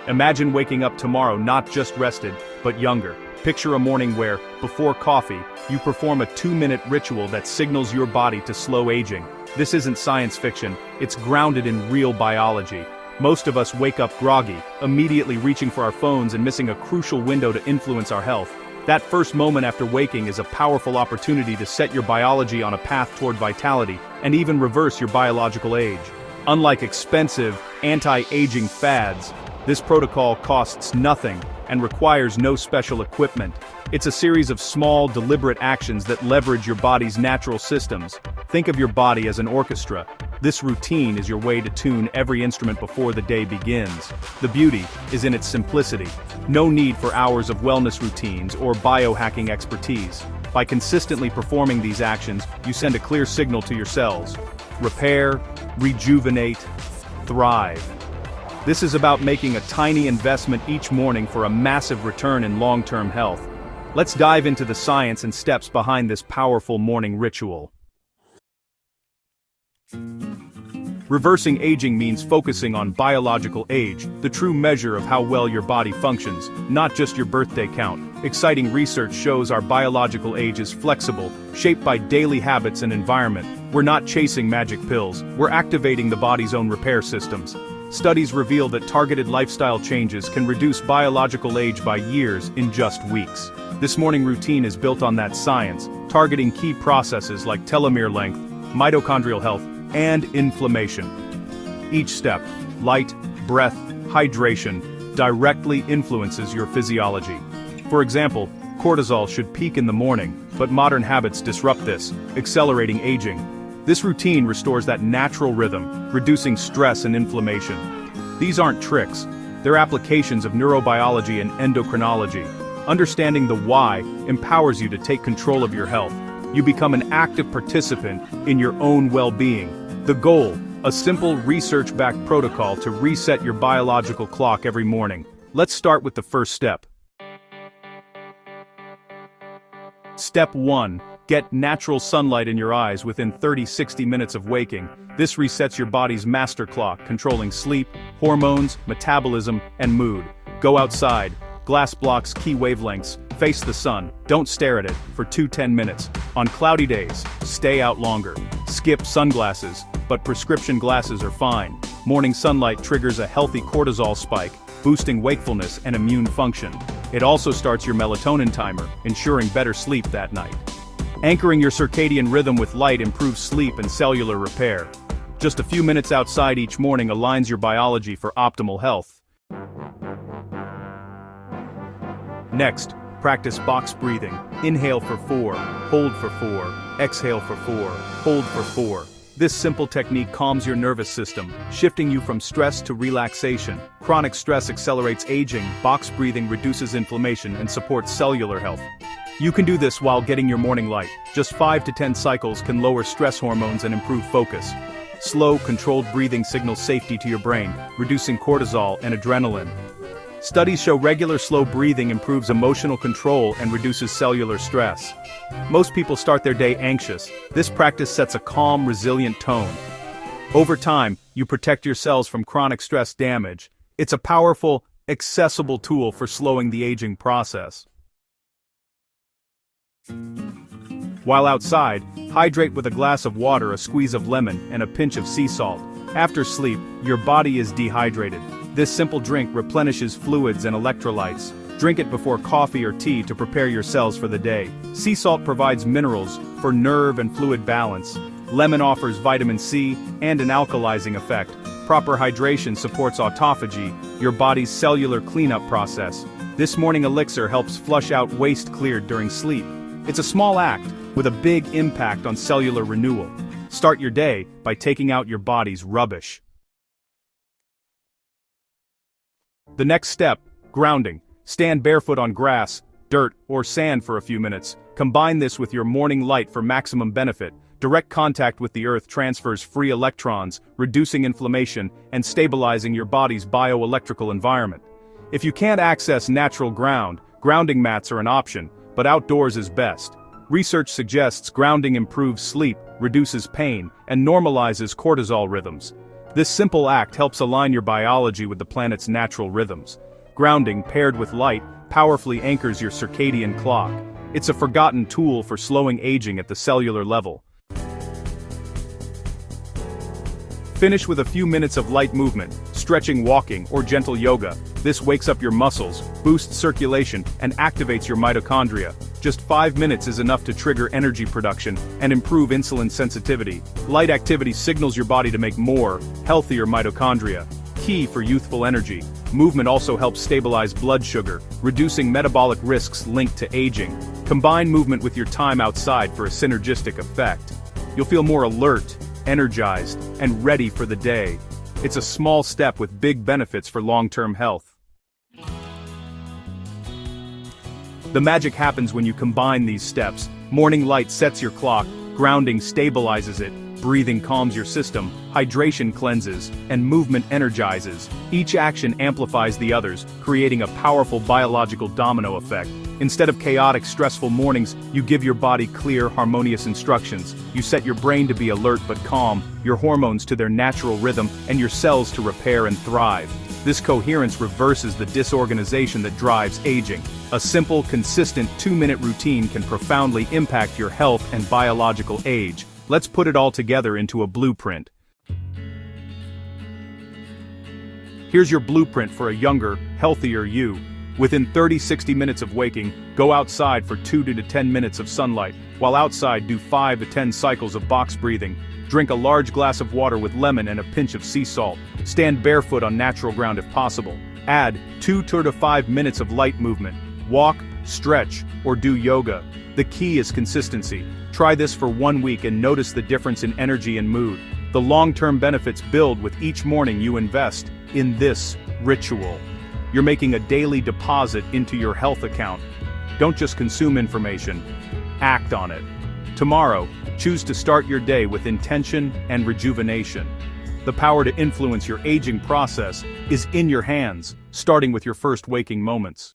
Imagine waking up tomorrow not just rested, but younger. Picture a morning where, before coffee, you perform a 2-minute ritual that signals your body to slow aging. This isn't science fiction, it's grounded in real biology. Most of us wake up groggy, immediately reaching for our phones and missing a crucial window to influence our health. That first moment after waking is a powerful opportunity to set your biology on a path toward vitality, and even reverse your biological age. Unlike expensive, anti-aging fads, this protocol costs nothing and requires no special equipment. It's a series of small, deliberate actions that leverage your body's natural systems. Think of your body as an orchestra. This routine is your way to tune every instrument before the day begins. The beauty is in its simplicity. No need for hours of wellness routines or biohacking expertise. By consistently performing these actions, you send a clear signal to your cells. Repair, rejuvenate, thrive. This is about making a tiny investment each morning for a massive return in long-term health. Let's dive into the science and steps behind this powerful morning ritual. Reversing aging means focusing on biological age, the true measure of how well your body functions, not just your birthday count. Exciting research shows our biological age is flexible, shaped by daily habits and environment. We're not chasing magic pills, we're activating the body's own repair systems. Studies reveal that targeted lifestyle changes can reduce biological age by years in just weeks. This morning routine is built on that science, targeting key processes like telomere length, mitochondrial health, and inflammation. Each step, light, breath, hydration, directly influences your physiology. For example, cortisol should peak in the morning, but modern habits disrupt this, accelerating aging. This routine restores that natural rhythm, reducing stress and inflammation. These aren't tricks, they're applications of neurobiology and endocrinology. Understanding the why empowers you to take control of your health. You become an active participant in your own well-being. The goal, a simple research-backed protocol to reset your biological clock every morning. Let's start with the first step. Step 1. Get natural sunlight in your eyes within 30-60 minutes of waking. This resets your body's master clock, controlling sleep, hormones, metabolism, and mood. Go outside. Glass blocks key wavelengths. Face the sun. Don't stare at it for 10 minutes. On cloudy days, stay out longer. Skip sunglasses, but prescription glasses are fine. Morning sunlight triggers a healthy cortisol spike, boosting wakefulness and immune function. It also starts your melatonin timer, ensuring better sleep that night. Anchoring your circadian rhythm with light improves sleep and cellular repair. Just a few minutes outside each morning aligns your biology for optimal health. Next, practice box breathing. Inhale for 4, hold for 4, exhale for 4, hold for 4. This simple technique calms your nervous system, shifting you from stress to relaxation. Chronic stress accelerates aging, box breathing reduces inflammation and supports cellular health. You can do this while getting your morning light. Just 5 to 10 cycles can lower stress hormones and improve focus. Slow, controlled breathing signals safety to your brain, reducing cortisol and adrenaline. Studies show regular slow breathing improves emotional control and reduces cellular stress. Most people start their day anxious. This practice sets a calm, resilient tone. Over time, you protect your cells from chronic stress damage. It's a powerful, accessible tool for slowing the aging process. While outside, hydrate with a glass of water, a squeeze of lemon, and a pinch of sea salt. After sleep, your body is dehydrated. This simple drink replenishes fluids and electrolytes. Drink it before coffee or tea to prepare your cells for the day. Sea salt provides minerals for nerve and fluid balance. Lemon offers vitamin C and an alkalizing effect. Proper hydration supports autophagy, your body's cellular cleanup process. This morning elixir helps flush out waste cleared during sleep. It's a small act with a big impact on cellular renewal. Start your day by taking out your body's rubbish. The next step, grounding. Stand barefoot on grass, dirt, or sand for a few minutes. Combine this with your morning light for maximum benefit. Direct contact with the earth transfers free electrons, reducing inflammation and stabilizing your body's bioelectrical environment. If you can't access natural ground, grounding mats are an option, but outdoors is best. Research suggests grounding improves sleep, reduces pain, and normalizes cortisol rhythms. This simple act helps align your biology with the planet's natural rhythms. Grounding, paired with light, powerfully anchors your circadian clock. It's a forgotten tool for slowing aging at the cellular level. Finish with a few minutes of light movement, stretching, walking, or gentle yoga. This wakes up your muscles, boosts circulation, and activates your mitochondria. Just 5 minutes is enough to trigger energy production and improve insulin sensitivity. Light activity signals your body to make more, healthier mitochondria. Key for youthful energy. Movement also helps stabilize blood sugar, reducing metabolic risks linked to aging. Combine movement with your time outside for a synergistic effect. You'll feel more alert, energized, and ready for the day. It's a small step with big benefits for long-term health. The magic happens when you combine these steps. Morning light sets your clock, grounding stabilizes it, breathing calms your system, hydration cleanses, and movement energizes. Each action amplifies the others, creating a powerful biological domino effect. Instead of chaotic, stressful mornings, you give your body clear, harmonious instructions. You set your brain to be alert but calm, your hormones to their natural rhythm, and your cells to repair and thrive. This coherence reverses the disorganization that drives aging. A simple, consistent 2-minute routine can profoundly impact your health and biological age. Let's put it all together into a blueprint. Here's your blueprint for a younger, healthier you. Within 30-60 minutes of waking, go outside for 2 to 10 minutes of sunlight. While outside, do 5 to 10 cycles of box breathing. Drink a large glass of water with lemon and a pinch of sea salt. Stand barefoot on natural ground if possible. Add 2 to 5 minutes of light movement. Walk, stretch, or do yoga. The key is consistency. Try this for 1 week and notice the difference in energy and mood. The long-term benefits build with each morning you invest in this ritual. You're making a daily deposit into your health account. Don't just consume information, act on it. Tomorrow, choose to start your day with intention and rejuvenation. The power to influence your aging process is in your hands, starting with your first waking moments.